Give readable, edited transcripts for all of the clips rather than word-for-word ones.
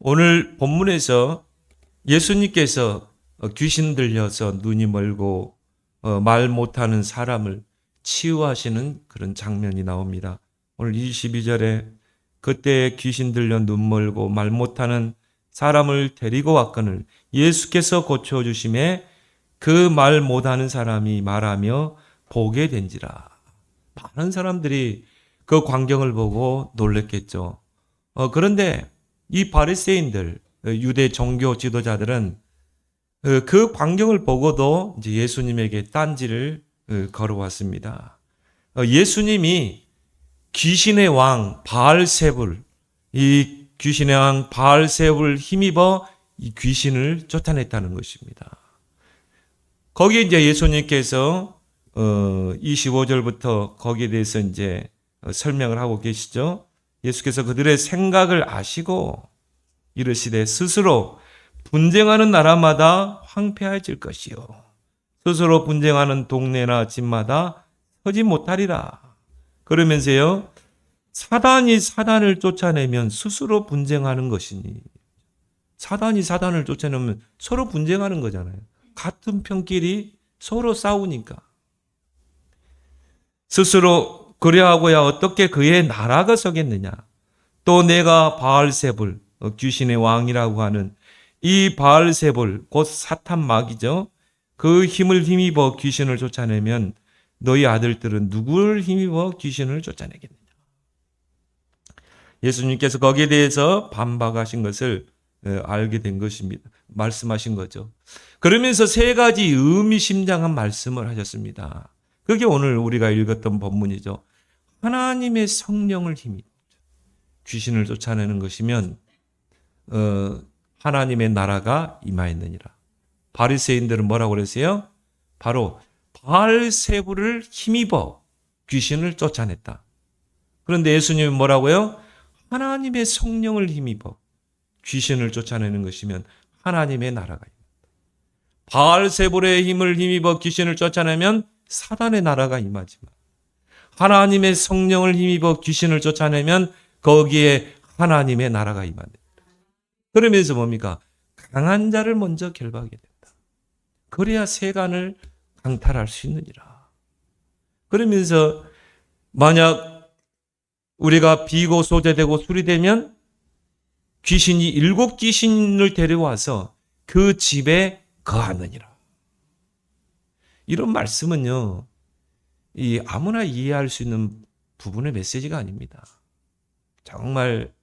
오늘 본문에서 예수님께서 귀신 들려서 눈이 멀고 말 못하는 사람을 치유하시는 그런 장면이 나옵니다. 오늘 22절에 그때 귀신 들려 눈 멀고 말 못하는 사람을 데리고 왔거늘 예수께서 고쳐주심에 그 말 못하는 사람이 말하며 보게 된지라. 많은 사람들이 그 광경을 보고 놀랬겠죠. 그런데 이 바리새인들, 유대 종교 지도자들은 그 광경을 보고도 이제 예수님에게 딴지를 걸어왔습니다. 예수님이 귀신의 왕 바알세불, 이 귀신의 왕 바알세불 힘입어 이 귀신을 쫓아냈다는 것입니다. 거기에 이제 예수님께서 25절부터 거기에 대해서 이제 설명을 하고 계시죠. 예수께서 그들의 생각을 아시고 이르시되 스스로 분쟁하는 나라마다 황폐해질 것이요 스스로 분쟁하는 동네나 집마다 서지 못하리라. 그러면서요, 사단이 사단을 쫓아내면 스스로 분쟁하는 것이니, 사단이 사단을 쫓아내면 서로 분쟁하는 거잖아요. 같은 편끼리 서로 싸우니까. 스스로 그래하고야 어떻게 그의 나라가 서겠느냐. 또 내가 바알세불, 귀신의 왕이라고 하는 이 바알세불, 곧 사탄 마귀죠. 그 힘을 힘입어 귀신을 쫓아내면 너희 아들들은 누구를 힘입어 귀신을 쫓아내겠느냐. 예수님께서 거기에 대해서 반박하신 것을 알게 된 것입니다. 말씀하신 거죠. 그러면서 세 가지 의미심장한 말씀을 하셨습니다. 그게 오늘 우리가 읽었던 본문이죠. 하나님의 성령을 힘입어 귀신을 쫓아내는 것이면 하나님의 나라가 임하였느니라. 바리새인들은 뭐라고 그랬어요? 바로 바알세불을 힘입어 귀신을 쫓아냈다. 그런데 예수님은 뭐라고요? 하나님의 성령을 힘입어 귀신을 쫓아내는 것이면 하나님의 나라가 임한다. 바알세불의 힘을 힘입어 귀신을 쫓아내면 사단의 나라가 임하지만 하나님의 성령을 힘입어 귀신을 쫓아내면 거기에 하나님의 나라가 임한다. 그러면서 뭡니까? 강한 자를 먼저 결박하게 된다. 그래야 세간을 강탈할 수 있느니라. 그러면서 만약 우리가 비고 소재되고 수리되면 귀신이 7 귀신을 데려와서 그 집에 거하느니라. 이런 말씀은요, 아무나 이해할 수 있는 부분의 메시지가 아닙니다. 정말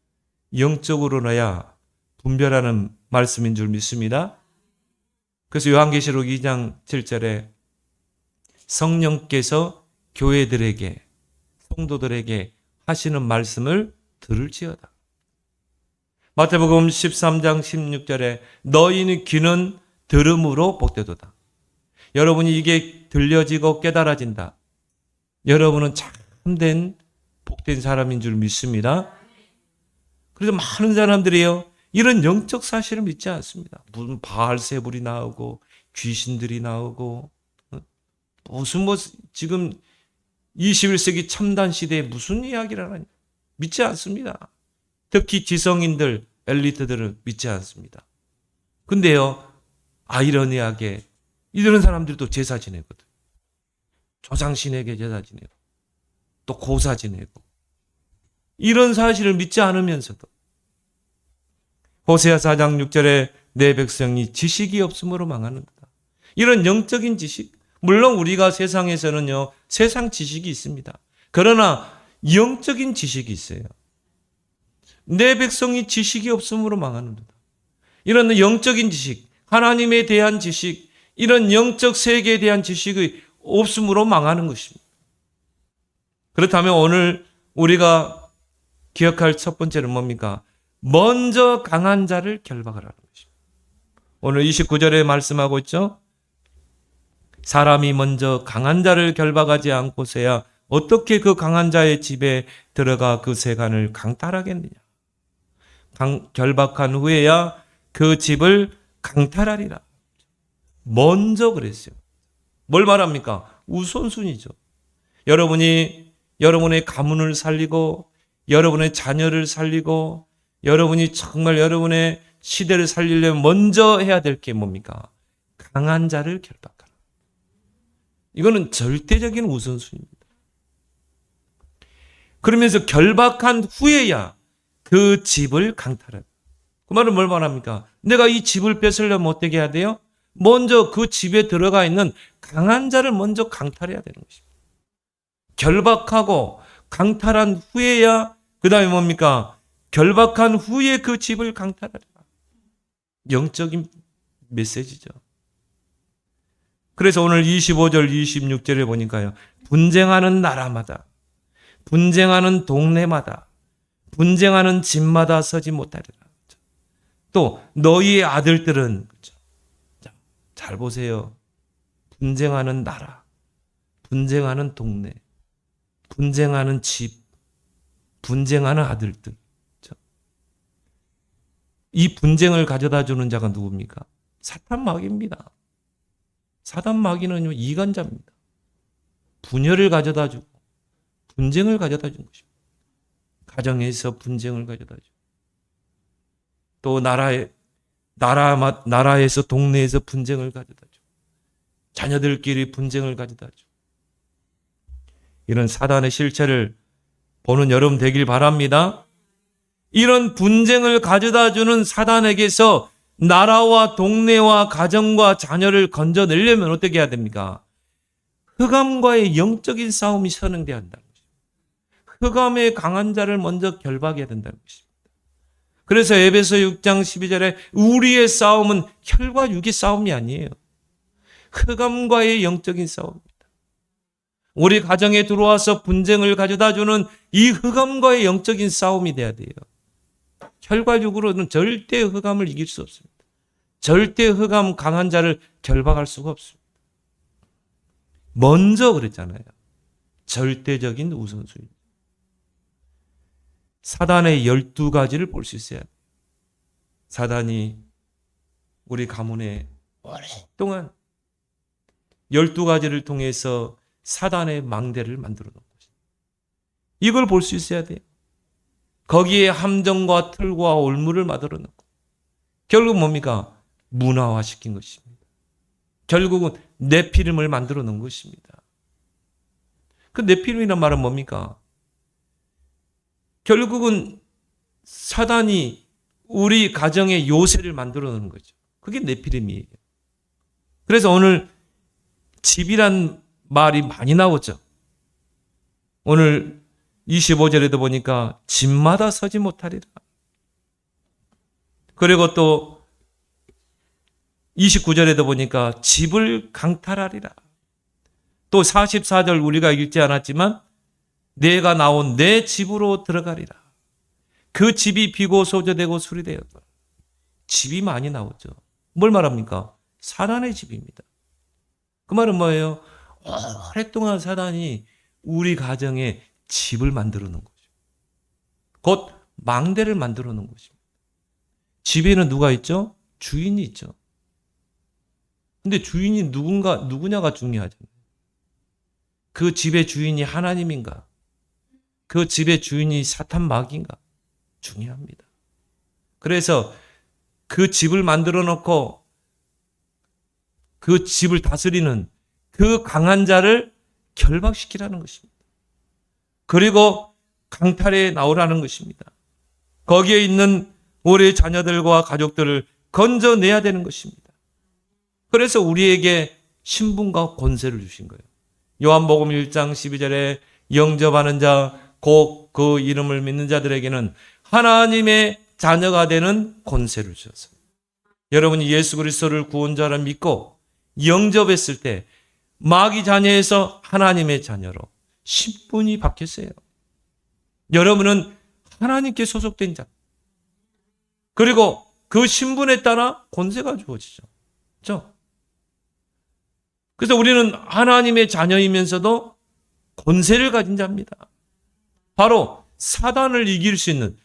영적으로나야 분별하는 말씀인 줄 믿습니다. 그래서 요한계시록 2장 7절에 성령께서 교회들에게, 성도들에게 하시는 말씀을 들을지어다. 마태복음 13장 16절에 너희는 귀는 들음으로 복되도다. 여러분이 이게 들려지고 깨달아진다. 여러분은 참된 복된 사람인 줄 믿습니다. 그래서 많은 사람들이요, 이런 영적 사실을 믿지 않습니다. 무슨 바알세불이 나오고 귀신들이 나오고 무슨 지금 21세기 첨단 시대에 무슨 이야기를 하냐. 믿지 않습니다. 특히 지성인들, 엘리트들은 믿지 않습니다. 근데요, 아이러니하게 이런 사람들도 제사 지내거든. 조상신에게 제사 지내고 또 고사 지내고 이런 사실을 믿지 않으면서도 호세아 4장 6절에 내 백성이 지식이 없음으로 망하는다. 이런 영적인 지식, 물론 우리가 세상에서는요, 세상 지식이 있습니다. 그러나 영적인 지식이 있어요. 내 백성이 지식이 없음으로 망하는다. 이런 영적인 지식, 하나님에 대한 지식, 이런 영적 세계에 대한 지식이 없음으로 망하는 것입니다. 그렇다면 오늘 우리가 기억할 첫 번째는 뭡니까? 먼저 강한 자를 결박하라는 것입니다. 오늘 29절에 말씀하고 있죠. 사람이 먼저 강한 자를 결박하지 않고서야 어떻게 그 강한 자의 집에 들어가 그 세간을 강탈하겠느냐. 결박한 후에야 그 집을 강탈하리라. 먼저 그랬어요. 뭘 말합니까? 우선순위죠. 여러분이 여러분의 가문을 살리고 여러분의 자녀를 살리고 여러분이 정말 여러분의 시대를 살리려면 먼저 해야 될 게 뭡니까? 강한 자를 결박하라. 이거는 절대적인 우선순위입니다. 그러면서 결박한 후에야 그 집을 강탈해야 돼요. 그 말은 뭘 말합니까? 내가 이 집을 뺏으려면 어떻게 해야 돼요? 먼저 그 집에 들어가 있는 강한 자를 먼저 강탈해야 되는 것입니다. 결박하고 강탈한 후에야 그 다음에 뭡니까? 결박한 후에 그 집을 강탈하라. 영적인 메시지죠. 그래서 오늘 25절, 26절에 보니까요. 분쟁하는 나라마다, 분쟁하는 동네마다, 분쟁하는 집마다 서지 못하리라. 또 너희의 아들들은, 잘 보세요. 분쟁하는 나라, 분쟁하는 동네, 분쟁하는 집, 분쟁하는 아들들. 이 분쟁을 가져다 주는 자가 누굽니까? 사탄 마귀입니다. 사단 마귀는요, 이간자입니다. 분열을 가져다 주고, 분쟁을 가져다 준 것입니다. 가정에서 분쟁을 가져다 주고, 또 나라에서, 동네에서 분쟁을 가져다 주고, 자녀들끼리 분쟁을 가져다 주고, 이런 사단의 실체를 보는 여러분 되길 바랍니다. 이런 분쟁을 가져다 주는 사단에게서 나라와 동네와 가정과 자녀를 건져내려면 어떻게 해야 됩니까? 흑암과의 영적인 싸움이 선행돼야 한다는 것입니다. 흑암의 강한 자를 먼저 결박해야 된다는 것입니다. 그래서 에베소 6장 12절에 우리의 싸움은 혈과 육의 싸움이 아니에요. 흑암과의 영적인 싸움입니다. 우리 가정에 들어와서 분쟁을 가져다 주는 이 흑암과의 영적인 싸움이 돼야 돼요. 혈과 육으로는 절대 흑암을 이길 수 없습니다. 절대 흑암 강한 자를 결박할 수가 없습니다. 먼저 그랬잖아요. 절대적인 우선순위. 사단의 12가지를 볼 수 있어야 돼요. 사단이 우리 가문에 오랫동안 12가지를 통해서 사단의 망대를 만들어 놓은 것입니다. 이걸 볼 수 있어야 돼요. 거기에 함정과 틀과 올무를 만들어 놓고 결국 뭡니까? 문화화시킨 것입니다. 결국은 네피림을 만들어 놓은 것입니다. 그 네피림이란 말은 뭡니까? 결국은 사단이 우리 가정의 요새를 만들어 놓은 거죠. 그게 네피림이에요. 그래서 오늘 집이란 말이 많이 나오죠. 오늘 25절에도 보니까 집마다 서지 못하리라. 그리고 또 29절에도 보니까 집을 강탈하리라. 또 44절 우리가 읽지 않았지만 내가 나온 내 집으로 들어가리라. 그 집이 비고 소저되고 수리되었다. 집이 많이 나오죠. 뭘 말합니까? 사단의 집입니다. 그 말은 뭐예요? 오랫동안 사단이 우리 가정에 집을 만들어 놓은 거죠. 곧 망대를 만들어 놓은 것입니다. 집에는 누가 있죠? 주인이 있죠. 근데 주인이 누구냐가 중요하잖아요. 그 집의 주인이 하나님인가? 그 집의 주인이 사탄 마귀인가? 중요합니다. 그래서 그 집을 만들어 놓고 그 집을 다스리는 그 강한 자를 결박시키라는 것입니다. 그리고 강탈에 나오라는 것입니다. 거기에 있는 우리 자녀들과 가족들을 건져내야 되는 것입니다. 그래서 우리에게 신분과 권세를 주신 거예요. 요한복음 1장 12절에 영접하는 자, 곧 그 이름을 믿는 자들에게는 하나님의 자녀가 되는 권세를 주셨어요. 여러분이 예수 그리스도를 구원자로 믿고 영접했을 때 마귀 자녀에서 하나님의 자녀로 신분이 바뀌었어요. 여러분은 하나님께 소속된 자. 그리고 그 신분에 따라 권세가 주어지죠. 그렇죠? 그래서 우리는 하나님의 자녀이면서도 권세를 가진 자입니다. 바로 사단을 이길 수 있는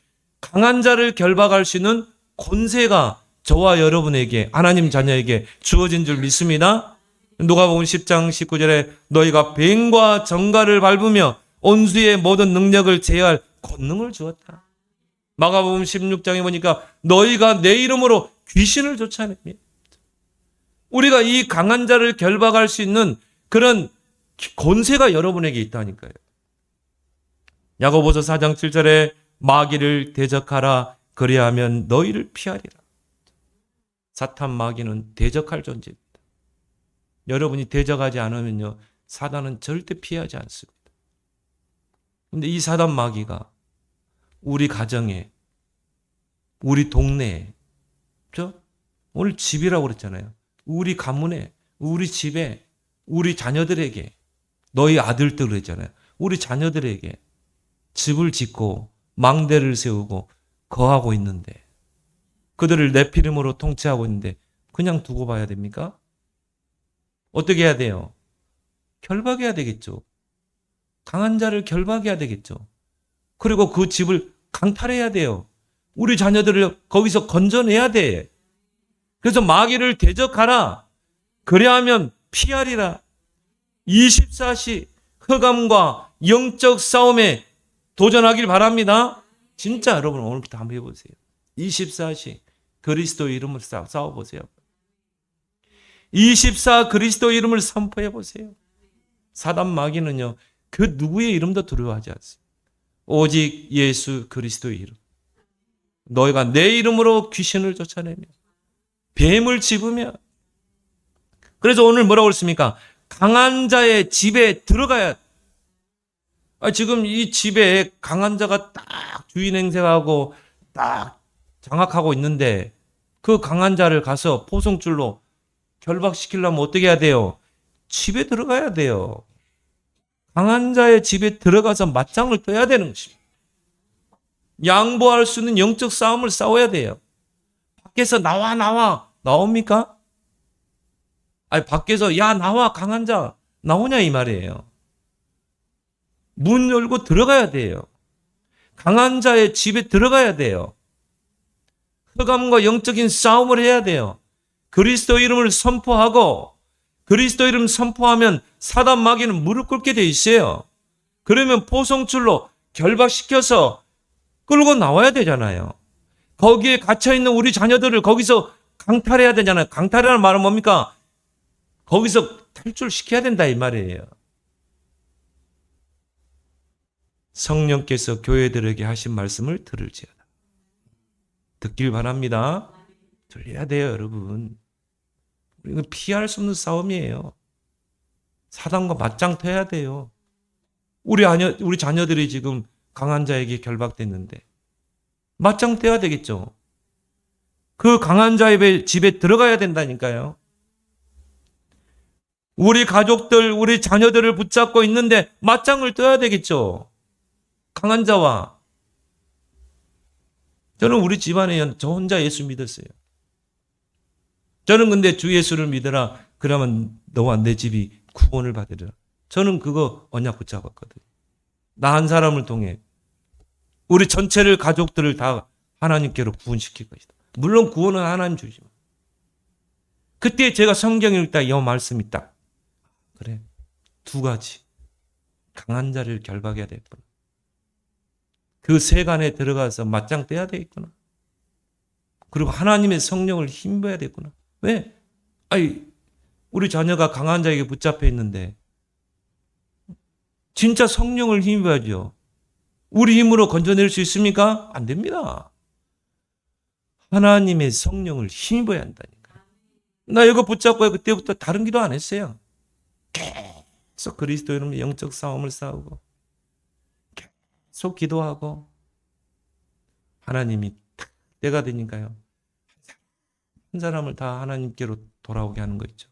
강한 자를 결박할 수 있는 권세가 저와 여러분에게 하나님 자녀에게 주어진 줄 믿습니다. 누가복음 10장 19절에 너희가 뱀과 정갈을 밟으며 온수의 모든 능력을 제어할 권능을 주었다. 마가복음 16장에 보니까 너희가 내 이름으로 귀신을 쫓아내며, 우리가 이 강한 자를 결박할 수 있는 그런 권세가 여러분에게 있다니까요. 야고보서 4장 7절에 마귀를 대적하라 그리하면 너희를 피하리라. 사탄 마귀는 대적할 존재입니다. 여러분이 대적하지 않으면요, 사단은 절대 피하지 않습니다. 근데 이 사단 마귀가 우리 가정에, 우리 동네에, 그렇죠? 오늘 집이라고 그랬잖아요. 우리 가문에, 우리 집에, 우리 자녀들에게, 너희 아들들 그랬잖아요. 우리 자녀들에게 집을 짓고 망대를 세우고 거하고 있는데, 그들을 네피림으로 통치하고 있는데 그냥 두고 봐야 됩니까? 어떻게 해야 돼요? 결박해야 되겠죠. 강한 자를 결박해야 되겠죠. 그리고 그 집을 강탈해야 돼요. 우리 자녀들을 거기서 건져내야 돼. 그래서 마귀를 대적하라. 그래야하면 피하리라. 24시 흑암과 영적 싸움에 도전하길 바랍니다. 진짜 여러분 오늘부터 한번 해보세요. 24시 그리스도 이름을 싸워보세요. 24 그리스도 이름을 선포해보세요. 사단 마귀는요, 그 누구의 이름도 두려워하지 않습니다. 오직 예수 그리스도의 이름. 너희가 내 이름으로 귀신을 쫓아내며 뱀을 집으며. 그래서 오늘 뭐라고 그랬습니까? 강한 자의 집에 들어가야. 지금 이 집에 강한 자가 딱 주인 행세하고 딱 장악하고 있는데, 그 강한 자를 가서 포성줄로 결박시키려면 어떻게 해야 돼요? 집에 들어가야 돼요. 강한 자의 집에 들어가서 맞짱을 떠야 되는 것입니다. 양보할 수 있는 영적 싸움을 싸워야 돼요. 밖에서 나옵니까? 밖에서 야 나와 강한 자 나오냐 이 말이에요. 문 열고 들어가야 돼요. 강한 자의 집에 들어가야 돼요. 흑암과 영적인 싸움을 해야 돼요. 그리스도 이름을 선포하고, 그리스도 이름 선포하면 사단 마귀는 무릎 꿇게 돼 있어요. 그러면 포성줄로 결박시켜서 끌고 나와야 되잖아요. 거기에 갇혀있는 우리 자녀들을 거기서 강탈해야 되잖아요. 강탈이라는 말은 뭡니까? 거기서 탈출시켜야 된다 이 말이에요. 성령께서 교회들에게 하신 말씀을 들을지어다. 듣길 바랍니다. 들려야 돼요, 여러분. 이건 피할 수 없는 싸움이에요. 사단과 맞짱 떠야 돼요. 우리 자녀들이 지금 강한 자에게 결박됐는데 맞짱 떠야 되겠죠. 그 강한 자의 집에 들어가야 된다니까요. 우리 가족들, 우리 자녀들을 붙잡고 있는데 맞짱을 떠야 되겠죠. 강한 자와. 저는 우리 집안에 저 혼자 예수 믿었어요. 저는 근데 주 예수를 믿어라. 그러면 너와 내 집이 구원을 받으리라. 저는 그거 언약 붙잡았거든요. 나 한 사람을 통해 우리 전체를, 가족들을 다 하나님께로 구원시킬 것이다. 물론 구원은 하나님 주시면. 그때 제가 성경 읽다 이 말씀이 딱, 그래, 두 가지. 강한 자를 결박해야 되겠구나. 그 세간에 들어가서 맞짱 떠야 되겠구나. 그리고 하나님의 성령을 힘입어야 되겠구나. 왜? 우리 자녀가 강한 자에게 붙잡혀 있는데 진짜 성령을 힘입어야죠. 우리 힘으로 건져낼 수 있습니까? 안 됩니다. 하나님의 성령을 힘입어야 한다니까. 나 이거 붙잡고 그때부터 다른 기도 안 했어요. 계속 그리스도 이름으로 영적 싸움을 싸우고 계속 기도하고, 하나님이 때가 되니까요, 한 사람을 다 하나님께로 돌아오게 하는 거 있죠.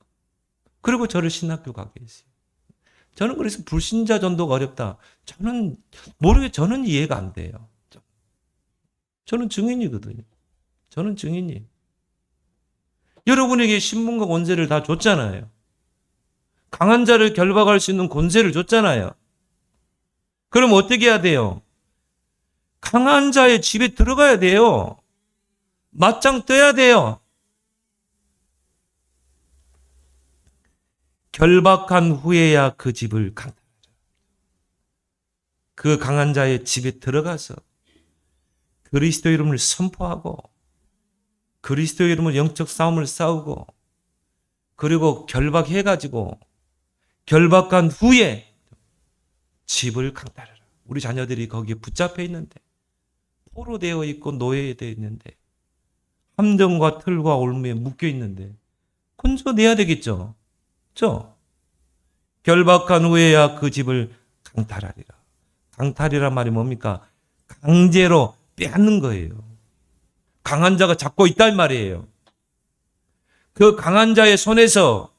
그리고 저를 신학교 가게 했어요. 저는 그래서 불신자 전도가 어렵다. 저는 이해가 안 돼요. 저는 증인이거든요. 저는 증인이에요. 여러분에게 신분과 권세를 다 줬잖아요. 강한 자를 결박할 수 있는 권세를 줬잖아요. 그럼 어떻게 해야 돼요? 강한 자의 집에 들어가야 돼요. 맞짱 떠야 돼요. 결박한 후에야 그 집을 강탈하죠. 그 강한 자의 집에 들어가서 그리스도 이름을 선포하고 그리스도 이름을 영적 싸움을 싸우고 그리고 결박해가지고 결박한 후에 집을 강탈하라. 우리 자녀들이 거기에 붙잡혀 있는데 포로 되어 있고 노예되어 있는데 함정과 틀과 올무에 묶여 있는데 건져내야 되겠죠. 그렇죠? 결박한 후에야 그 집을 강탈하리라. 강탈이란 말이 뭡니까? 강제로 빼앗는 거예요. 강한 자가 잡고 있단 말이에요. 그 강한 자의 손에서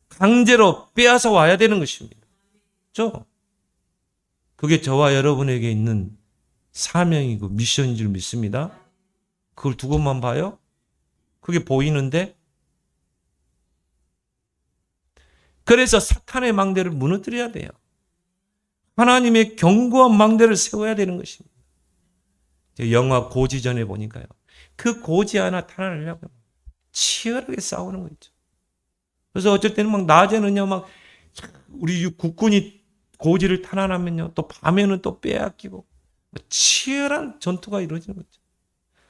강제로 빼앗아 와야 되는 것입니다. 그렇죠? 그게 저와 여러분에게 있는 사명이고 미션인 줄 믿습니다. 그걸 두고만 봐요? 그게 보이는데? 그래서 사탄의 망대를 무너뜨려야 돼요. 하나님의 견고한 망대를 세워야 되는 것입니다. 영화 고지전에 보니까요. 그 고지 하나 탈환하려고 치열하게 싸우는 거 있죠. 그래서 어쩔 때는 막 낮에는요, 막 우리 국군이 고지를 탈환하면요, 또 밤에는 또 빼앗기고 치열한 전투가 이루어지는 거죠.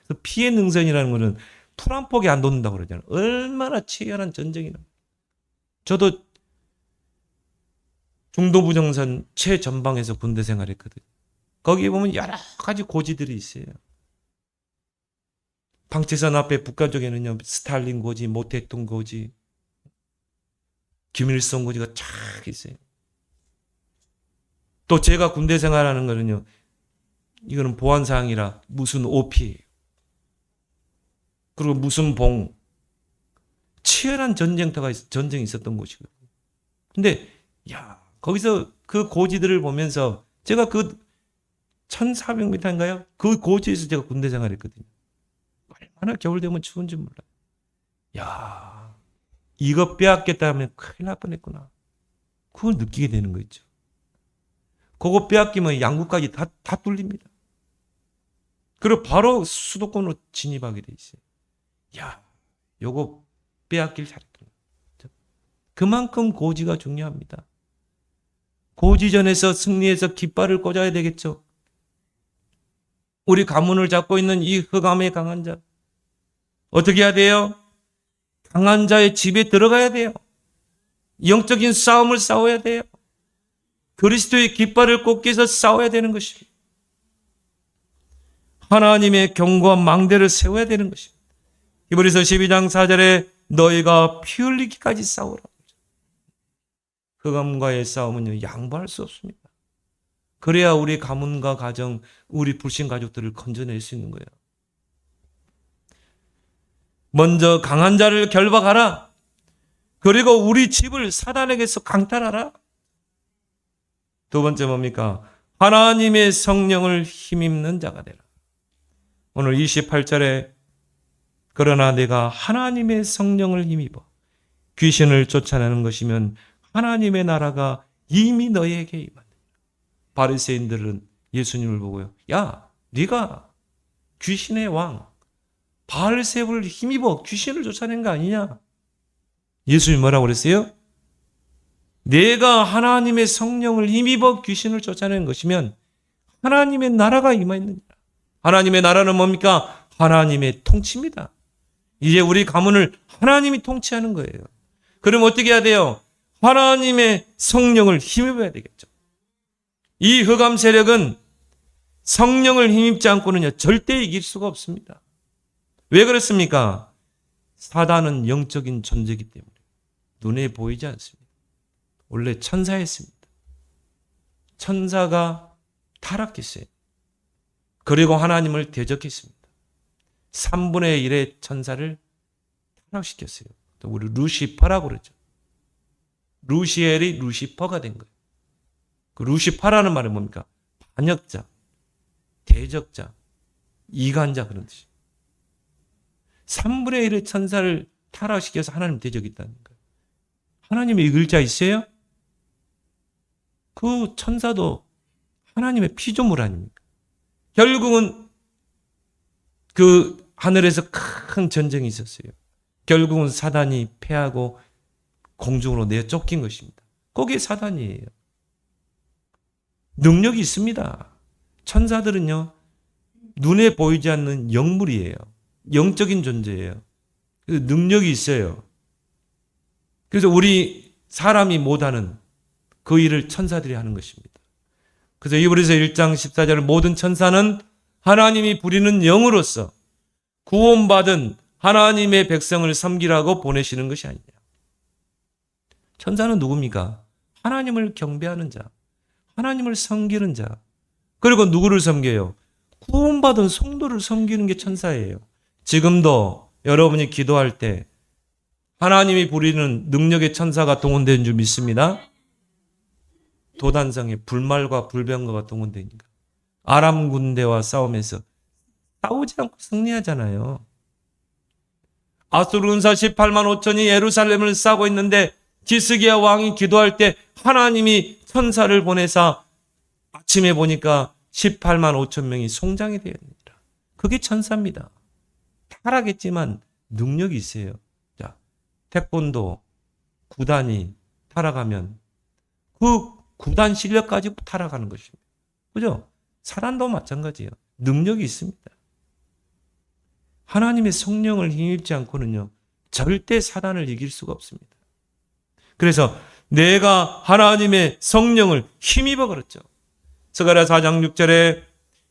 그래서 피해 능선이라는 것은 풀 한 폭이 안 돋는다고 그러잖아요. 얼마나 치열한 전쟁이나. 저도 중도부정선 최전방에서 군대 생활했거든요. 거기에 보면 여러 가지 고지들이 있어요. 방채선 앞에 북한 쪽에는요, 스탈린 고지, 모태tung 고지, 김일성 고지가 쫙 있어요. 또 제가 군대 생활하는 거는요, 이거는 보안사항이라 무슨 OP예요. 그리고 무슨 봉. 치열한 전쟁이 있었던 곳이거든요. 근데, 거기서 그 고지들을 보면서 제가 그 1400m인가요? 그 고지에서 제가 군대 생활했거든요. 얼마나 겨울 되면 추운지 몰라요. 이거 빼앗겠다 하면 큰일 날 뻔했구나. 그걸 느끼게 되는 거 있죠. 그거 빼앗기면 양국까지 다 뚫립니다. 그리고 바로 수도권으로 진입하게 돼 있어요. 요거 빼앗길 잘했구나. 그만큼 고지가 중요합니다. 고지전에서 승리해서 깃발을 꽂아야 되겠죠. 우리 가문을 잡고 있는 이 흑암의 강한 자. 어떻게 해야 돼요? 강한 자의 집에 들어가야 돼요. 영적인 싸움을 싸워야 돼요. 그리스도의 깃발을 꽂기 위해서 싸워야 되는 것입니다. 하나님의 견고한 망대를 세워야 되는 것입니다. 히브리서 12장 4절에 너희가 피 흘리기까지 싸우라. 흑암과의 싸움은요, 양보할 수 없습니다. 그래야 우리 가문과 가정, 우리 불신 가족들을 건져낼 수 있는 거예요. 먼저 강한 자를 결박하라. 그리고 우리 집을 사단에게서 강탈하라. 두 번째 뭡니까? 하나님의 성령을 힘입는 자가 되라. 오늘 28절에 그러나 내가 하나님의 성령을 힘입어 귀신을 쫓아내는 것이면 하나님의 나라가 이미 너희에게 임한다. 바리새인들은 예수님을 보고요. 네가 귀신의 왕 바알세불을 힘입어 귀신을 쫓아낸 거 아니냐? 예수님이 뭐라고 그랬어요? 내가 하나님의 성령을 힘입어 귀신을 쫓아낸 것이면 하나님의 나라가 임하였느니라. 하나님의 나라는 뭡니까? 하나님의 통치입니다. 이제 우리 가문을 하나님이 통치하는 거예요. 그럼 어떻게 해야 돼요? 하나님의 성령을 힘입어야 되겠죠. 이 흑암 세력은 성령을 힘입지 않고는요, 절대 이길 수가 없습니다. 왜 그렇습니까? 사단은 영적인 존재이기 때문에 눈에 보이지 않습니다. 원래 천사였습니다. 천사가 타락했어요. 그리고 하나님을 대적했습니다. 3분의 1의 천사를 타락시켰어요. 또 우리 루시퍼라고 그러죠. 루시엘이 루시퍼가 된 거예요. 그 루시퍼라는 말은 뭡니까? 반역자, 대적자, 이간자 그런 뜻이에요. 3분의 1의 천사를 타락시켜서 하나님 대적했다는 거예요. 하나님의 이길 자 있어요? 그 천사도 하나님의 피조물 아닙니까? 결국은 그 하늘에서 큰 전쟁이 있었어요. 결국은 사단이 패하고 공중으로 내쫓긴 것입니다. 그게 사단이에요. 능력이 있습니다. 천사들은요, 눈에 보이지 않는 영물이에요. 영적인 존재예요. 그래서 능력이 있어요. 그래서 우리 사람이 못하는 그 일을 천사들이 하는 것입니다. 그래서 히브리서 1장 14절 모든 천사는 하나님이 부리는 영으로서 구원받은 하나님의 백성을 섬기라고 보내시는 것이 아니냐. 천사는 누굽니까? 하나님을 경배하는 자, 하나님을 섬기는 자. 그리고 누구를 섬겨요? 구원받은 성도를 섬기는 게 천사예요. 지금도 여러분이 기도할 때 하나님이 부리는 능력의 천사가 동원되는 줄 믿습니다. 도단성에 불말과 불병거가 동원되니까 아람 군대와 싸우면서 싸우지 않고 승리하잖아요. 아수르 군사 18만 5천이 예루살렘을 싸고 있는데 기스기야 왕이 기도할 때 하나님이 천사를 보내사 아침에 보니까 18만 5천 명이 송장이 되었느니라. 그게 천사입니다. 타락했지만 능력이 있어요. 자, 태권도 구단이 타락하면 그 구단 실력 가지고 타락하는 것입니다. 그죠? 사람도 마찬가지예요. 능력이 있습니다. 하나님의 성령을 힘입지 않고는요, 절대 사단을 이길 수가 없습니다. 그래서 내가 하나님의 성령을 힘입어 그랬죠. 스가랴 4장 6절에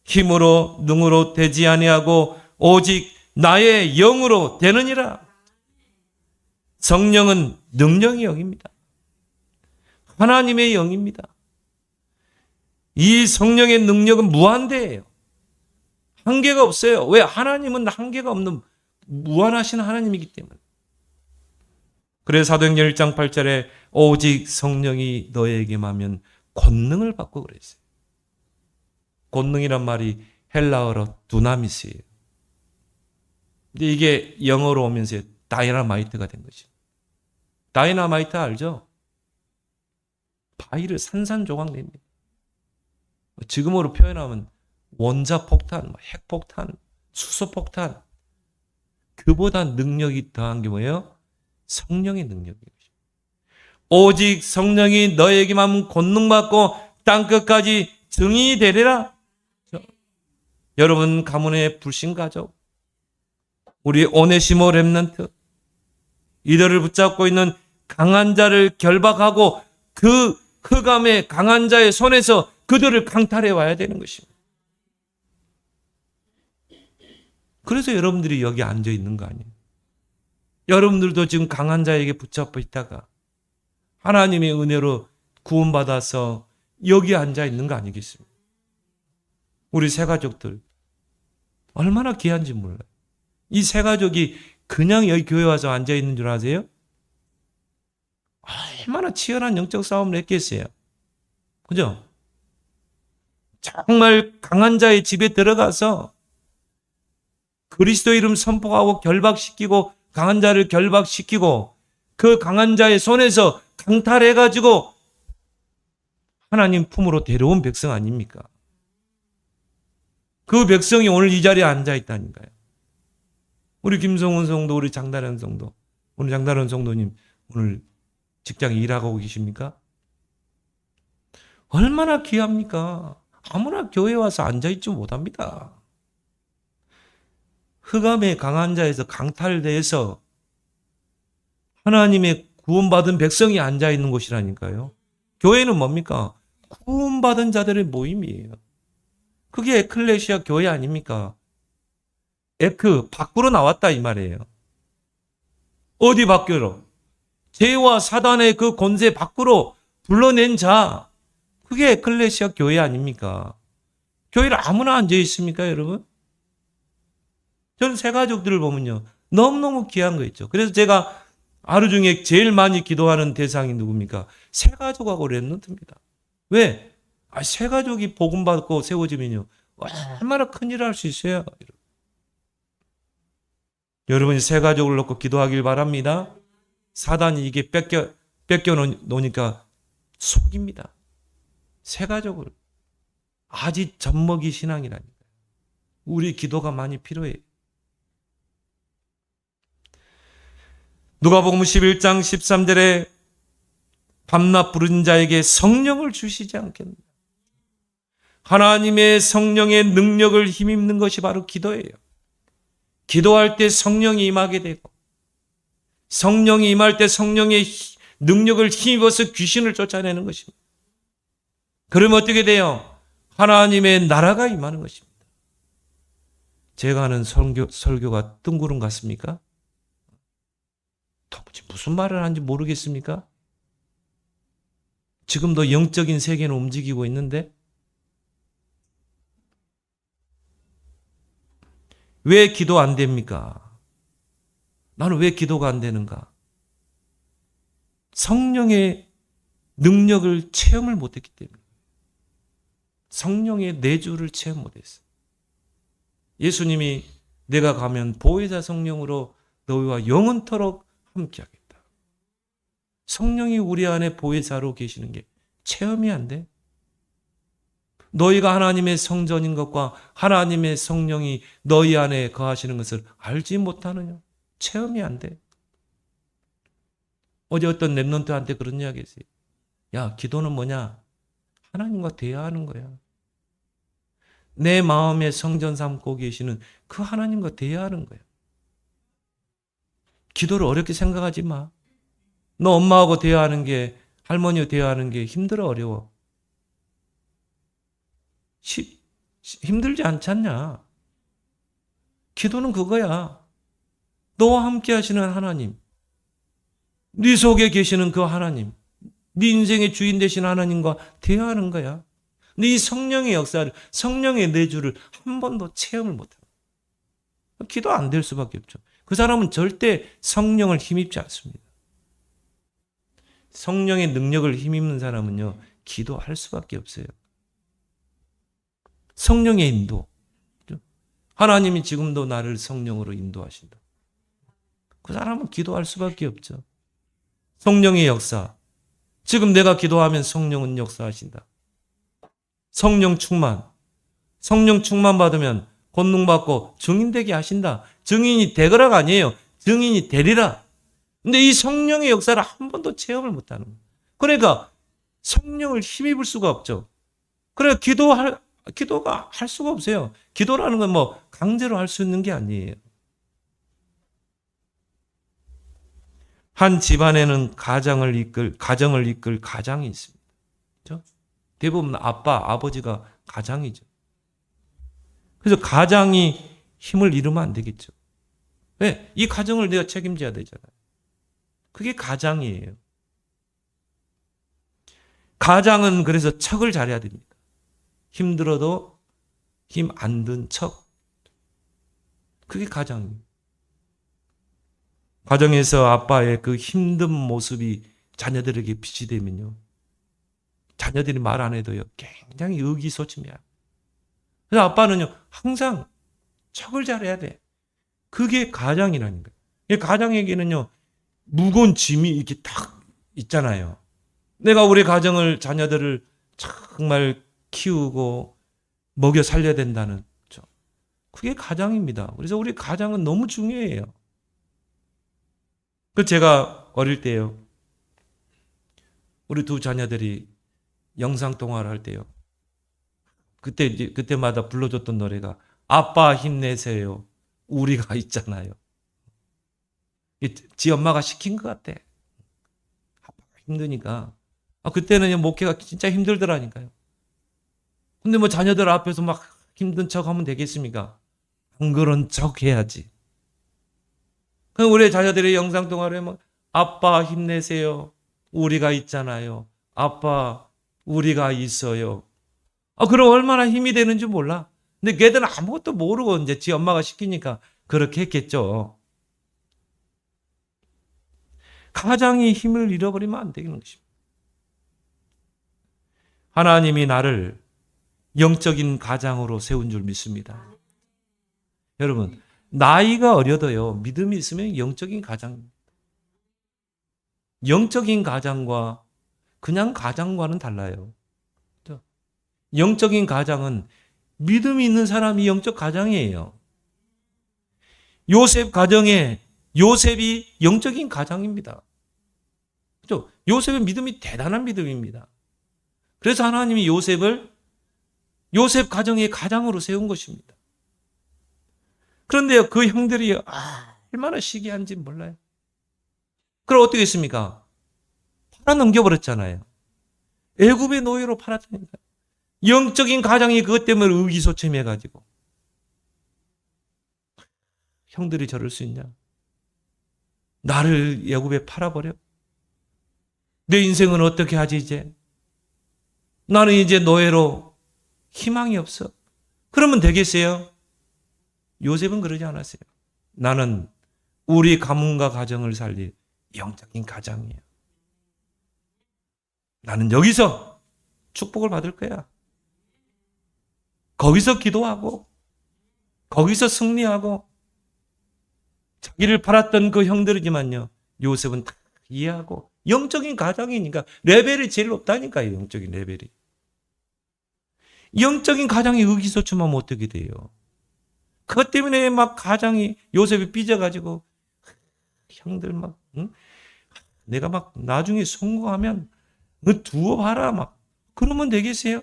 힘으로 능으로 되지 아니하고 오직 나의 영으로 되느니라. 성령은 능력의 영입니다. 하나님의 영입니다. 이 성령의 능력은 무한대예요. 한계가 없어요. 왜? 하나님은 한계가 없는 무한하신 하나님이기 때문에. 그래서 사도행전 1장 8절에 오직 성령이 너에게 임하면 권능을 받고 그랬어요. 권능이란 말이 헬라어로 두나미스예요. 근데 이게 영어로 오면서 다이나마이트가 된 것이죠. 다이나마이트 알죠? 바위를 산산조각 냅니다. 지금으로 표현하면 원자폭탄, 핵폭탄, 수소폭탄. 그보다 능력이 더한 게 뭐예요? 성령의 능력이에요. 오직 성령이 너에게만 권능받고 땅끝까지 증인이 되리라. 여러분 가문의 불신가족, 우리 오네시모 렘넌트, 이들을 붙잡고 있는 강한 자를 결박하고 그 흑암의 강한 자의 손에서 그들을 강탈해 와야 되는 것입니다. 그래서 여러분들이 여기 앉아 있는 거 아니에요? 여러분들도 지금 강한 자에게 붙잡혀 있다가 하나님의 은혜로 구원받아서 여기 앉아 있는 거 아니겠습니까? 우리 새 가족들 얼마나 귀한지 몰라요. 이 새 가족이 그냥 여기 교회 와서 앉아 있는 줄 아세요? 얼마나 치열한 영적 싸움을 했겠어요. 그죠? 정말 강한 자의 집에 들어가서 그리스도 이름 선포하고 결박시키고 강한 자를 결박시키고 그 강한 자의 손에서 강탈해가지고 하나님 품으로 데려온 백성 아닙니까? 그 백성이 오늘 이 자리에 앉아 있다니까요. 우리 김성훈 성도, 우리 장다련 성도, 오늘 장다련 성도님 오늘 직장에 일하고 계십니까? 얼마나 귀합니까? 아무나 교회에 와서 앉아있지 못합니다. 흑암의 강한 자에서 강탈돼서 하나님의 구원받은 백성이 앉아있는 곳이라니까요. 교회는 뭡니까? 구원받은 자들의 모임이에요. 그게 에클레시아 교회 아닙니까? 에크, 밖으로 나왔다 이 말이에요. 어디 밖으로? 죄와 사단의 그 권세 밖으로 불러낸 자, 그게 에클레시아 교회 아닙니까? 교회를 아무나 앉아 있습니까, 여러분? 저는 새 가족들을 보면요, 너무너무 귀한 거 있죠. 그래서 제가 하루 중에 제일 많이 기도하는 대상이 누굽니까? 새 가족하고 렘넌트입니다. 왜? 새 가족이 복음받고 세워지면요, 얼마나 큰 일을 할 수 있어요. 여러분이 새 가족을 놓고 기도하길 바랍니다. 사단이 이게 뺏겨 놓으니까 속입니다. 새 가족을. 아직 젖먹이 신앙이라니까요. 우리 기도가 많이 필요해요. 누가복음 11장 13절에 밤낮 부른 자에게 성령을 주시지 않겠느냐. 하나님의 성령의 능력을 힘입는 것이 바로 기도예요. 기도할 때 성령이 임하게 되고, 성령이 임할 때 성령의 능력을 힘입어서 귀신을 쫓아내는 것입니다. 그러면 어떻게 돼요? 하나님의 나라가 임하는 것입니다. 제가 하는 설교가 뜬구름 같습니까? 도무지 무슨 말을 하는지 모르겠습니까? 지금도 영적인 세계는 움직이고 있는데 왜 기도 안 됩니까? 나는 왜 기도가 안 되는가? 성령의 능력을 체험을 못했기 때문에, 성령의 내주를 체험 못했어요. 예수님이 내가 가면 보혜사 성령으로 너희와 영원토록 함께하겠다. 성령이 우리 안에 보혜사로 계시는 게 체험이 안 돼? 너희가 하나님의 성전인 것과 하나님의 성령이 너희 안에 거하시는 것을 알지 못하느냐? 체험이 안 돼. 어제 어떤 랩런트한테 그런 이야기 했어요. 야, 기도는 뭐냐? 하나님과 대화하는 거야. 내 마음에 성전 삼고 계시는 그 하나님과 대화하는 거야. 기도를 어렵게 생각하지 마. 너 엄마하고 대화하는 게, 할머니와 대화하는 게 힘들어, 어려워? 힘들지 않잖냐? 기도는 그거야. 너와 함께 하시는 하나님, 네 속에 계시는 그 하나님, 네 인생의 주인 되신 하나님과 대화하는 거야. 네 성령의 역사를, 성령의 내주를 한 번도 체험을 못해. 기도 안 될 수밖에 없죠. 그 사람은 절대 성령을 힘입지 않습니다. 성령의 능력을 힘입는 사람은요, 기도할 수밖에 없어요. 성령의 인도. 하나님이 지금도 나를 성령으로 인도하신다. 그 사람은 기도할 수밖에 없죠. 성령의 역사. 지금 내가 기도하면 성령은 역사하신다. 성령 충만. 성령 충만 받으면 권능 받고 증인되게 하신다. 증인이 되거라가 아니에요. 증인이 되리라. 근데 이 성령의 역사를 한 번도 체험을 못하는 거예요. 그러니까 성령을 힘입을 수가 없죠. 그래서 기도가 할 수가 없어요. 기도라는 건 뭐 강제로 할 수 있는 게 아니에요. 한 집안에는 가정을 이끌 가장이 있습니다. 그렇죠? 대부분 아버지가 가장이죠. 그래서 가장이 힘을 잃으면 안 되겠죠. 왜? 이 가정을 내가 책임져야 되잖아요. 그게 가장이에요. 가장은 그래서 척을 잘해야 됩니다. 힘들어도 힘 안 든 척. 그게 가장이에요. 가정에서 아빠의 그 힘든 모습이 자녀들에게 빛이 되면요, 자녀들이 말 안 해도요, 굉장히 의기소침해요. 그래서 아빠는요, 항상 척을 잘해야 돼. 그게 가장이라는 거예요. 가장에게는요, 무거운 짐이 이렇게 딱 있잖아요. 내가 우리 가정을, 자녀들을 정말 키우고 먹여 살려야 된다는, 그게 가장입니다. 그래서 우리 가장은 너무 중요해요. 그 제가 어릴 때요, 우리 두 자녀들이 영상통화를 할 때요, 그때마다 불러줬던 노래가 아빠 힘내세요. 우리가 있잖아요. 지 엄마가 시킨 것 같아. 아빠가 힘드니까. 그때는 목회가 진짜 힘들더라니까요. 근데 뭐 자녀들 앞에서 막 힘든 척 하면 되겠습니까? 안 그런 척 해야지. 그럼 우리 자녀들이 영상통화를 하면 아빠 힘내세요. 우리가 있잖아요. 아빠 우리가 있어요. 그럼 얼마나 힘이 되는지 몰라. 근데 걔들은 아무것도 모르고 이제 지 엄마가 시키니까 그렇게 했겠죠. 가장이 힘을 잃어버리면 안 되는 것입니다. 하나님이 나를 영적인 가장으로 세운 줄 믿습니다. 여러분, 나이가 어려도요, 믿음이 있으면 영적인 가장입니다. 영적인 가장과 그냥 가장과는 달라요. 영적인 가장은 믿음이 있는 사람이 영적 가장이에요. 요셉 가정에 요셉이 영적인 가장입니다. 그렇죠? 요셉의 믿음이 대단한 믿음입니다. 그래서 하나님이 요셉을 요셉 가정의 가장으로 세운 것입니다. 그런데 그 형들이 얼마나 시기한지 몰라요. 그럼 어떻게 했습니까? 팔아 넘겨버렸잖아요. 애굽의 노예로 팔았다니까요. 영적인 가장이 그것 때문에 의기소침해가지고. 형들이 저럴 수 있냐? 나를 애굽에 팔아버려? 내 인생은 어떻게 하지 이제? 나는 이제 노예로 희망이 없어. 그러면 되겠어요? 요셉은 그러지 않았어요. 나는 우리 가문과 가정을 살릴 영적인 가장이에요. 나는 여기서 축복을 받을 거야. 거기서 기도하고 거기서 승리하고 자기를 팔았던 그 형들이지만요. 요셉은 다 이해하고 영적인 가장이니까 레벨이 제일 높다니까요. 영적인 레벨이. 영적인 가장이 의기소침하면 어떻게 돼요? 그것 때문에 막 가장이 요셉이 삐져가지고 형들 막 내가 막 나중에 성공하면 너 두어 봐라 막 그러면 되겠어요?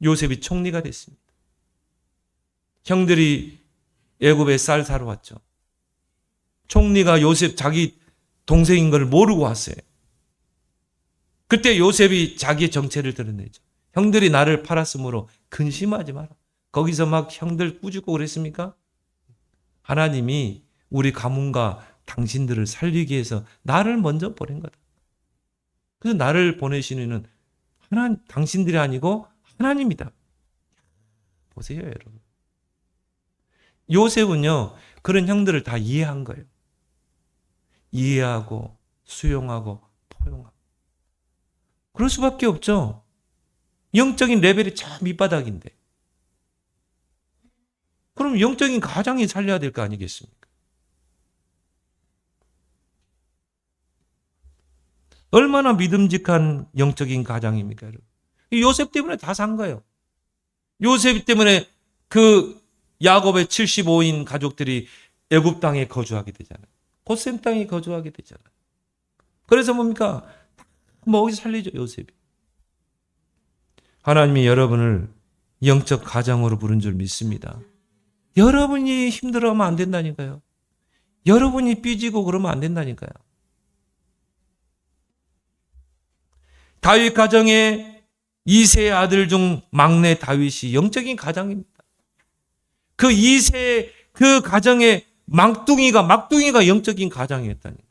요셉이 총리가 됐습니다. 형들이 애굽에 쌀 사러 왔죠. 총리가 요셉 자기 동생인 걸 모르고 왔어요. 그때 요셉이 자기의 정체를 드러내죠. 형들이 나를 팔았으므로 근심하지 마라. 거기서 막 형들 꾸짖고 그랬습니까? 하나님이 우리 가문과 당신들을 살리기 위해서 나를 먼저 보낸 거다. 그래서 나를 보내신 이는 당신들이 아니고 하나님이다. 보세요, 여러분. 요셉은요, 그런 형들을 다 이해한 거예요. 이해하고, 수용하고, 포용하고. 그럴 수밖에 없죠. 영적인 레벨이 참 밑바닥인데. 그럼 영적인 가장이 살려야 될 거 아니겠습니까? 얼마나 믿음직한 영적인 가장입니까, 여러분? 요셉 때문에 다 산 거예요. 요셉 때문에 그 야곱의 75인 가족들이 애굽 땅에 거주하게 되잖아요. 고셈 땅에 거주하게 되잖아요. 그래서 뭡니까? 먹이 살리죠, 요셉이. 하나님이 여러분을 영적 가장으로 부른 줄 믿습니다. 여러분이 힘들어하면 안 된다니까요. 여러분이 삐지고 그러면 안 된다니까요. 다윗 가정의 2세의 아들 중 막내 다윗이 영적인 가장입니다. 그 2세 그 가정의 막둥이가 영적인 가장이었다니까요.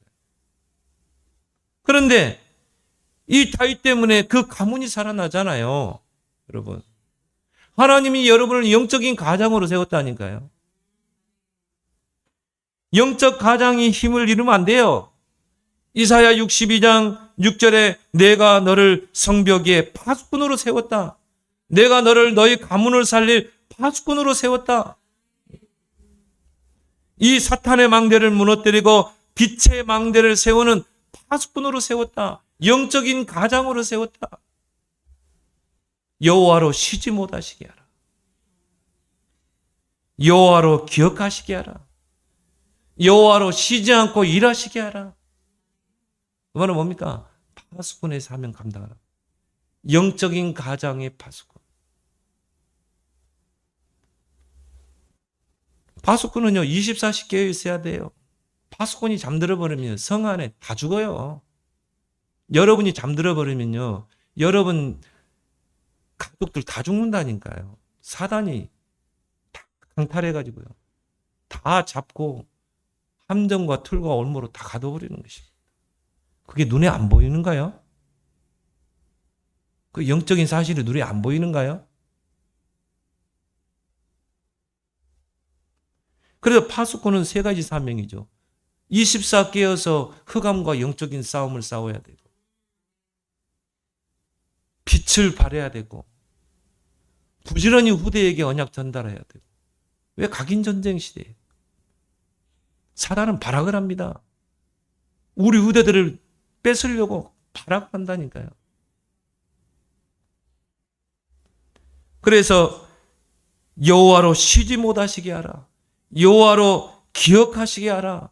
그런데 이 다윗 때문에 그 가문이 살아나잖아요. 여러분. 하나님이 여러분을 영적인 가장으로 세웠다니까요. 영적 가장이 힘을 잃으면 안 돼요. 이사야 62장 6절에 내가 너를 성벽에 파수꾼으로 세웠다. 내가 너를 너희 가문을 살릴 파수꾼으로 세웠다. 이 사탄의 망대를 무너뜨리고 빛의 망대를 세우는 파수꾼으로 세웠다. 영적인 가장으로 세웠다. 여호와로 쉬지 못하시게 하라. 여호와로 기억하시게 하라. 여호와로 쉬지 않고 일하시게 하라. 그 말은 뭡니까? 파수꾼의 사명 감당하라. 영적인 가장의 파수꾼. 파수꾼은요 24시 깨어 있어야 돼요. 파수꾼이 잠들어 버리면 성 안에 다 죽어요. 여러분이 잠들어 버리면요 여러분 가족들 다 죽는다니까요. 사단이 다 강탈해가지고요 다 잡고 함정과 틀과 올무로 다 가둬버리는 것입니다. 그게 눈에 안 보이는가요? 그 영적인 사실이 눈에 안 보이는가요? 그래서 파수꾼은 세 가지 사명이죠. 24 깨어서 흑암과 영적인 싸움을 싸워야 되고 빛을 발해야 되고 부지런히 후대에게 언약 전달해야 되고. 왜? 각인 전쟁 시대에 사단은 발악을 합니다. 우리 후대들을 뺏으려고 발악을 한다니까요. 그래서 여호와로 쉬지 못하시게 하라. 여호와로 기억하시게 하라.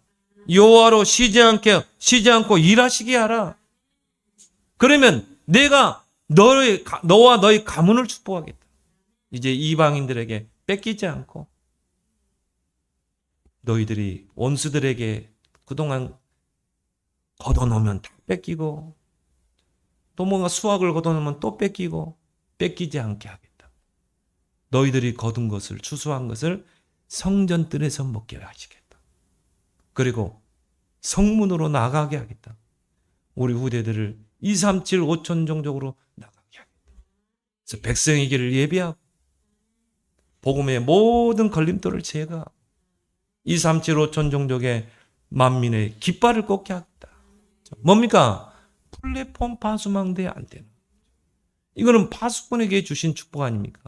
여호와로 쉬지 않고 일하시게 하라. 그러면 내가 너와 너의 가문을 축복하겠다. 이제 이방인들에게 뺏기지 않고 너희들이 원수들에게 그동안 걷어놓으면 다 뺏기고 또 뭔가 수확을 걷어놓으면 또 뺏기고 뺏기지 않게 하겠다. 너희들이 거둔 것을 추수한 것을 성전뜰에서 먹게 하시겠다. 그리고 성문으로 나가게 하겠다. 우리 후대들을 2, 3, 7, 5천 종족으로 나가게 하겠다. 그래서 백성의 길을 예비하고 복음의 모든 걸림돌을 제거하고 2, 3, 7, 5천 종족의 만민의 깃발을 꽂게 하겠다. 뭡니까? 플랫폼 파수망대 안 되는. 이거는 파수꾼에게 주신 축복 아닙니까?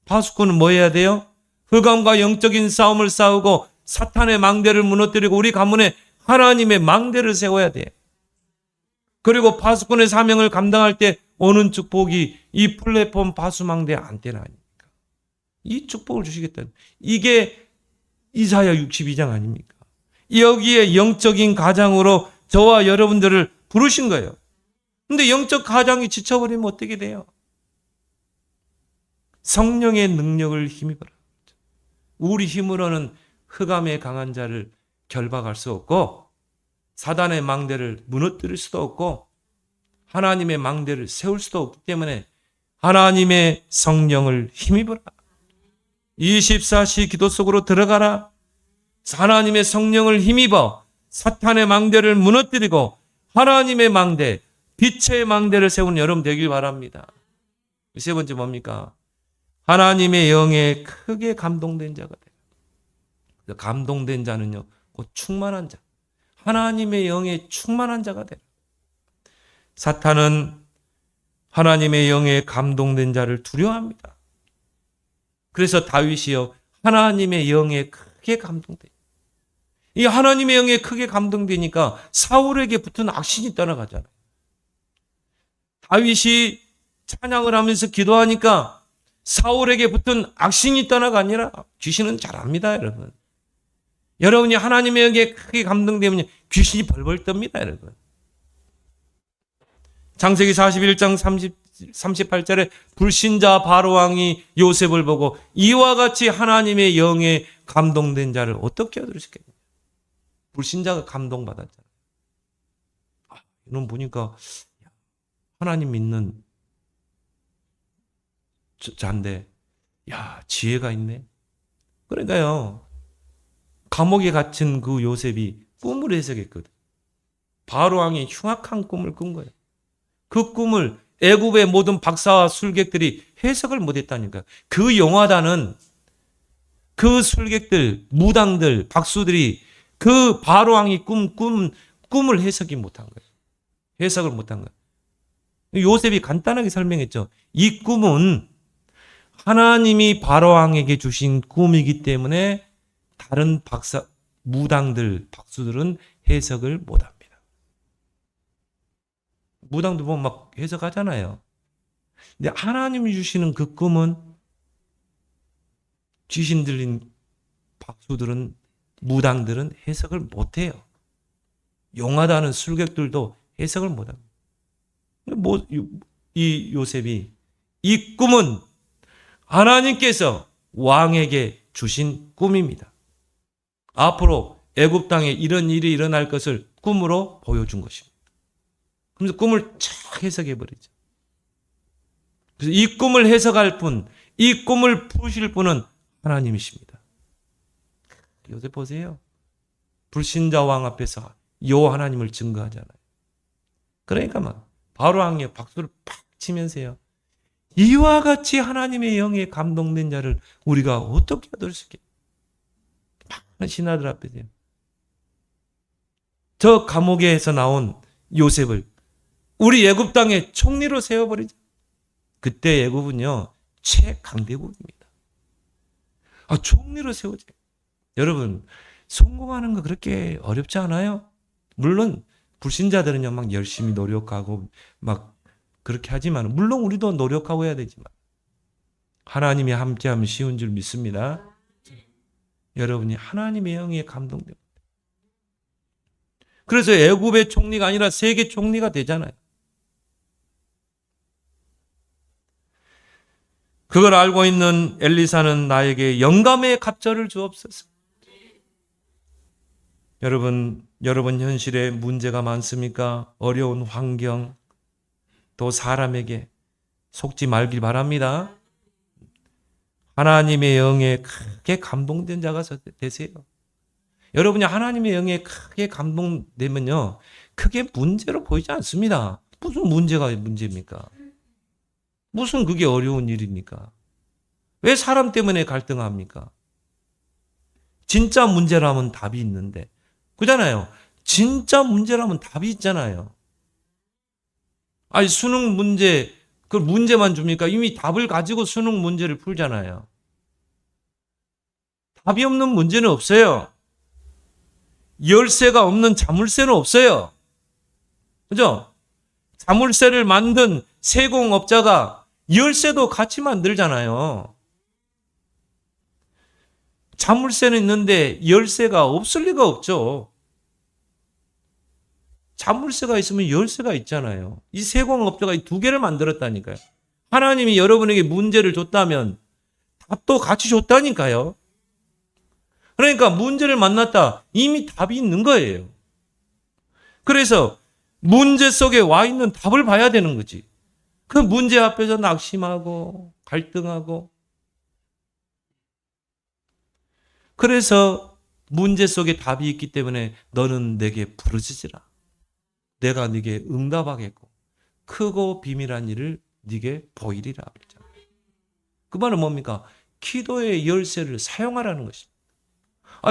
파수꾼은 뭐 해야 돼요? 흑암과 영적인 싸움을 싸우고 사탄의 망대를 무너뜨리고 우리 가문에 하나님의 망대를 세워야 돼. 그리고 파수꾼의 사명을 감당할 때 오는 축복이 이 플랫폼 파수망대 안테나 아닙니까? 이 축복을 주시겠다. 이게 이사야 62장 아닙니까? 여기에 영적인 가장으로 저와 여러분들을 부르신 거예요. 근데 영적 가장이 지쳐버리면 어떻게 돼요? 성령의 능력을 힘입어라. 우리 힘으로는 흑암의 강한 자를 결박할 수 없고 사단의 망대를 무너뜨릴 수도 없고 하나님의 망대를 세울 수도 없기 때문에 하나님의 성령을 힘입어라. 24시 기도 속으로 들어가라. 하나님의 성령을 힘입어 사탄의 망대를 무너뜨리고 하나님의 망대, 빛의 망대를 세우는 여러분 되길 바랍니다. 세 번째 뭡니까? 하나님의 영에 크게 감동된 자가 돼요. 감동된 자는요, 곧 충만한 자. 하나님의 영에 충만한 자가 돼요. 사탄은 하나님의 영에 감동된 자를 두려워합니다. 그래서 다윗이요, 하나님의 영에 크게 감동돼요. 이 하나님의 영에 크게 감동되니까 사울에게 붙은 악신이 떠나가잖아요. 다윗이 찬양을 하면서 기도하니까 사울에게 붙은 악신이 떠나가 아니라 귀신은 잘합니다, 여러분. 여러분이 하나님의 영에 크게 감동되면 귀신이 벌벌 떱니다, 여러분. 창세기 41장 38절에 불신자 바로왕이 요셉을 보고 이와 같이 하나님의 영에 감동된 자를 어떻게 얻을 수 있겠냐. 불신자가 감동받았잖아요. 이놈 보니까 하나님 믿는 자인데 지혜가 있네. 그러니까요. 감옥에 갇힌 그 요셉이 꿈을 해석했거든. 바로왕이 흉악한 꿈을 꾼 거예요. 그 꿈을 애굽의 모든 박사와 술객들이 해석을 못했다니까. 그 영화다는 그 술객들, 무당들, 박수들이 그 바로왕이 꿈을 해석이 못한 거예요. 해석을 못한 거예요. 요셉이 간단하게 설명했죠. 이 꿈은 하나님이 바로왕에게 주신 꿈이기 때문에 다른 박사, 무당들, 박수들은 해석을 못합니다. 무당도 보면 막 해석하잖아요. 근데 하나님이 주시는 그 꿈은 귀신 들린 박수들은, 무당들은 해석을 못해요. 용하다는 술객들도 해석을 못합니다. 이 요셉이 이 꿈은 하나님께서 왕에게 주신 꿈입니다. 앞으로 애굽 땅에 이런 일이 일어날 것을 꿈으로 보여준 것입니다. 그래서 꿈을 착 해석해 버리죠. 그래서 이 꿈을 해석할 분, 이 꿈을 푸실 분은 하나님이십니다. 요새 보세요. 불신자 왕 앞에서 여호와 하나님을 증거하잖아요. 그러니까 막 바로왕이 박수를 팍 치면서요. 이와 같이 하나님의 영에 감동된 자를 우리가 어떻게 얻을 수 있겠냐. 많은 신하들 앞에서요. 저 감옥에서 나온 요셉을 우리 애굽 땅에 총리로 세워버리죠. 그때 애굽은요 최강대국입니다. 총리로 세우죠. 여러분 성공하는 거 그렇게 어렵지 않아요? 물론 불신자들은요 막 열심히 노력하고 막 그렇게 하지만 물론 우리도 노력하고 해야 되지만 하나님이 함께하면 쉬운 줄 믿습니다. 여러분이 하나님의 영에 감동됩니다. 그래서 애굽의 총리가 아니라 세계 총리가 되잖아요. 그걸 알고 있는 엘리사는 나에게 영감의 갑절을 주옵소서. 여러분 현실에 문제가 많습니까? 어려운 환경, 또 사람에게 속지 말길 바랍니다. 하나님의 영에 크게 감동된 자가 되세요. 여러분이 하나님의 영에 크게 감동되면요, 크게 문제로 보이지 않습니다. 무슨 문제가 문제입니까? 무슨 그게 어려운 일입니까? 왜 사람 때문에 갈등합니까? 진짜 문제라면 답이 있는데. 그잖아요. 진짜 문제라면 답이 있잖아요. 아니, 수능 문제, 그 문제만 줍니까? 이미 답을 가지고 수능 문제를 풀잖아요. 답이 없는 문제는 없어요. 열쇠가 없는 자물쇠는 없어요. 그죠? 자물쇠를 만든 세공업자가 열쇠도 같이 만들잖아요. 자물쇠는 있는데 열쇠가 없을 리가 없죠. 자물쇠가 있으면 열쇠가 있잖아요. 이 세공업자가 이 두 개를 만들었다니까요. 하나님이 여러분에게 문제를 줬다면 답도 같이 줬다니까요. 그러니까 문제를 만났다. 이미 답이 있는 거예요. 그래서 문제 속에 와 있는 답을 봐야 되는 거지. 그 문제 앞에서 낙심하고 갈등하고. 그래서 문제 속에 답이 있기 때문에 너는 내게 부르짖으라. 내가 네게 응답하겠고 크고 비밀한 일을 네게 보이리라 그랬잖아요. 그 말은 뭡니까? 기도의 열쇠를 사용하라는 것입니다.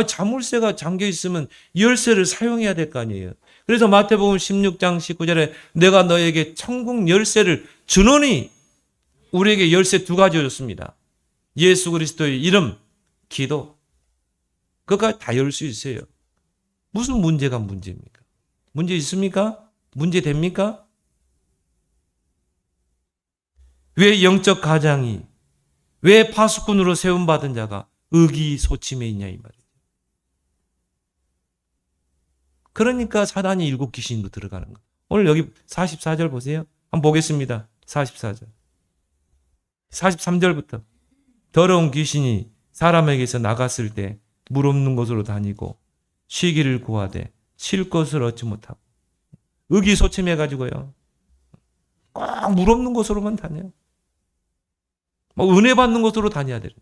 자물쇠가 잠겨 있으면 열쇠를 사용해야 될 거 아니에요. 그래서 마태복음 16장 19절에 내가 너에게 천국 열쇠를 주노니, 우리에게 열쇠 두 가지 줬습니다. 예수 그리스도의 이름, 기도. 그것까지 다 열 수 있어요. 무슨 문제가 문제입니까? 문제 있습니까? 문제 됩니까? 왜 영적 가장이, 왜 파수꾼으로 세움받은 자가 의기소침해 있냐 이 말이에요. 그러니까 사단이 일곱 귀신도 들어가는 거예요. 오늘 여기 44절 보세요. 한번 보겠습니다. 44절. 43절부터. 더러운 귀신이 사람에게서 나갔을 때 물 없는 곳으로 다니고 쉬기를 구하되 쉴 것을 얻지 못하고, 의기소침해가지고요, 꼭 물 없는 곳으로만 다녀요. 은혜 받는 곳으로 다녀야 돼요.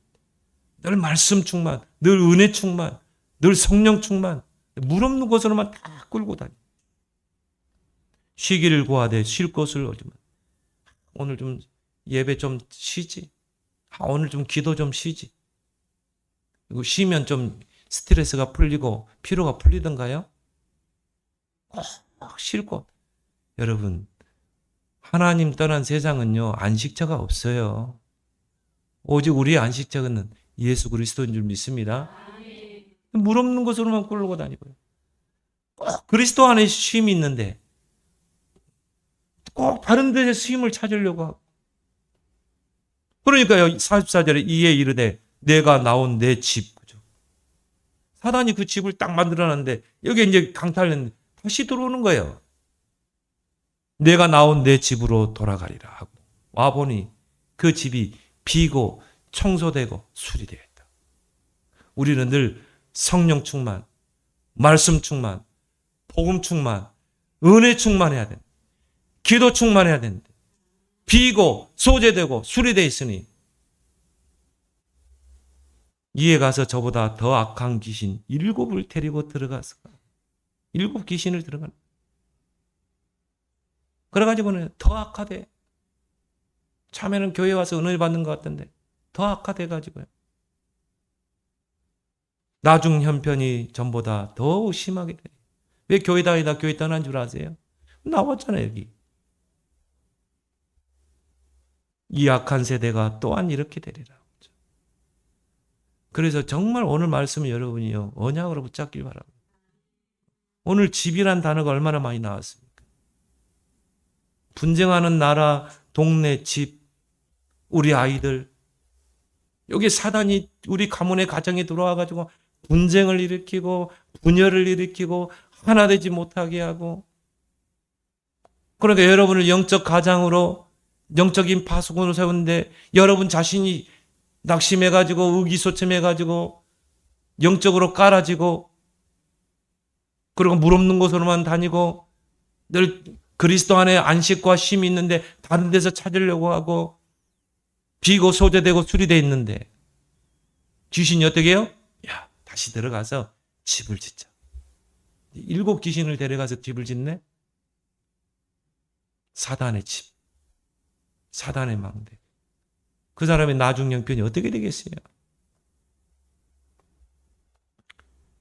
늘 말씀 충만, 늘 은혜 충만, 늘 성령 충만. 물 없는 곳으로만 다 끌고 다녀. 쉬기를 구하되 쉴 것을 얻지 못. 오늘 좀 예배 좀 쉬지. 오늘 좀 기도 좀 쉬지. 그리고 쉬면 좀 스트레스가 풀리고 피로가 풀리던가요? 쉴 곳. 여러분, 하나님 떠난 세상은요, 안식처가 없어요. 오직 우리의 안식처는 예수 그리스도인 줄 믿습니다. 물 없는 곳으로만 끌고 다니고요. 꼭 그리스도 안에 쉼이 있는데 꼭 다른 데서 쉼을 찾으려고 하고. 그러니까 44절에 이에 이르되 내가 나온 내 집. 그죠? 사단이 그 집을 딱 만들어놨는데 여기 이제 강탈했는데 다시 들어오는 거예요. 내가 나온 내 집으로 돌아가리라 하고 와보니 그 집이 비고 청소되고 수리되어 있다. 우리는 늘 성령 충만, 말씀 충만, 복음 충만, 은혜 충만해야 된다. 기도 충만해야 된다. 비고 소재되고 수리되어 있으니 이에 가서 저보다 더 악한 귀신 7을 데리고 들어가서 7 귀신을 들어가는. 그래가지고는 더 악화돼. 참에는 교회 와서 은혜 받는 것 같던데 더 악화돼가지고요. 나중 현편이 전보다 더욱 심하게 돼. 왜 교회 다니다 교회 떠난 줄 아세요? 나왔잖아요, 여기. 이 악한 세대가 또한 이렇게 되리라. 그래서 정말 오늘 말씀은 여러분이요, 언약으로 붙잡길 바랍니다. 오늘 집이란 단어가 얼마나 많이 나왔습니까? 분쟁하는 나라, 동네, 집, 우리 아이들. 여기 사단이 우리 가문의 가정에 들어와가지고 분쟁을 일으키고 분열을 일으키고 하나 되지 못하게 하고. 그러니까 여러분을 영적 가장으로 영적인 파수꾼을 세우는데 여러분 자신이 낙심해가지고 의기소침해가지고 영적으로 깔아지고 그리고 물 없는 곳으로만 다니고 늘 그리스도 안에 안식과 쉼이 있는데 다른 데서 찾으려고 하고 비고 소재되고 수리되어 있는데 귀신이 어떻게 해요? 야, 다시 들어가서 집을 짓자. 7 귀신을 데려가서 집을 짓네? 사단의 집. 사단의 망대. 그 사람의 나중 형편이 어떻게 되겠어요?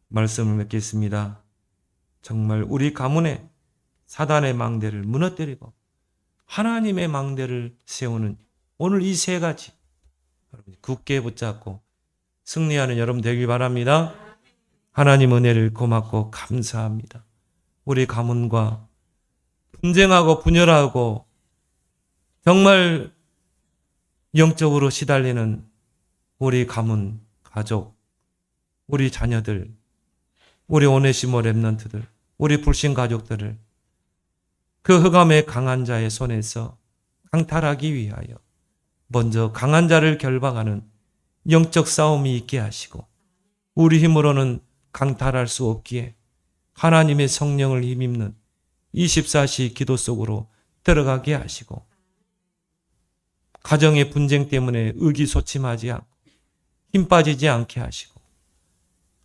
말씀을 맺겠습니다. 정말 우리 가문에 사단의 망대를 무너뜨리고 하나님의 망대를 세우는 오늘 이 3가지 여러분 굳게 붙잡고 승리하는 여러분 되길 바랍니다. 하나님 은혜를 고맙고 감사합니다. 우리 가문과 분쟁하고 분열하고 정말 영적으로 시달리는 우리 가문, 가족, 우리 자녀들, 우리 오네시모 렘넌트들, 우리 불신 가족들을 그 흑암의 강한 자의 손에서 강탈하기 위하여 먼저 강한 자를 결박하는 영적 싸움이 있게 하시고 우리 힘으로는 강탈할 수 없기에 하나님의 성령을 힘입는 24시 기도 속으로 들어가게 하시고 가정의 분쟁 때문에 의기소침하지 않고 힘 빠지지 않게 하시고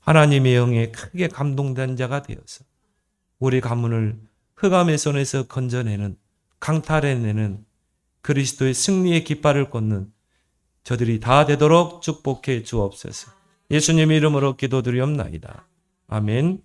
하나님의 영에 크게 감동된 자가 되어서 우리 가문을 흑암의 손에서 건져내는 강탈해내는 그리스도의 승리의 깃발을 꽂는 저들이 다 되도록 축복해 주옵소서. 예수님 이름으로 기도드리옵나이다. 아멘.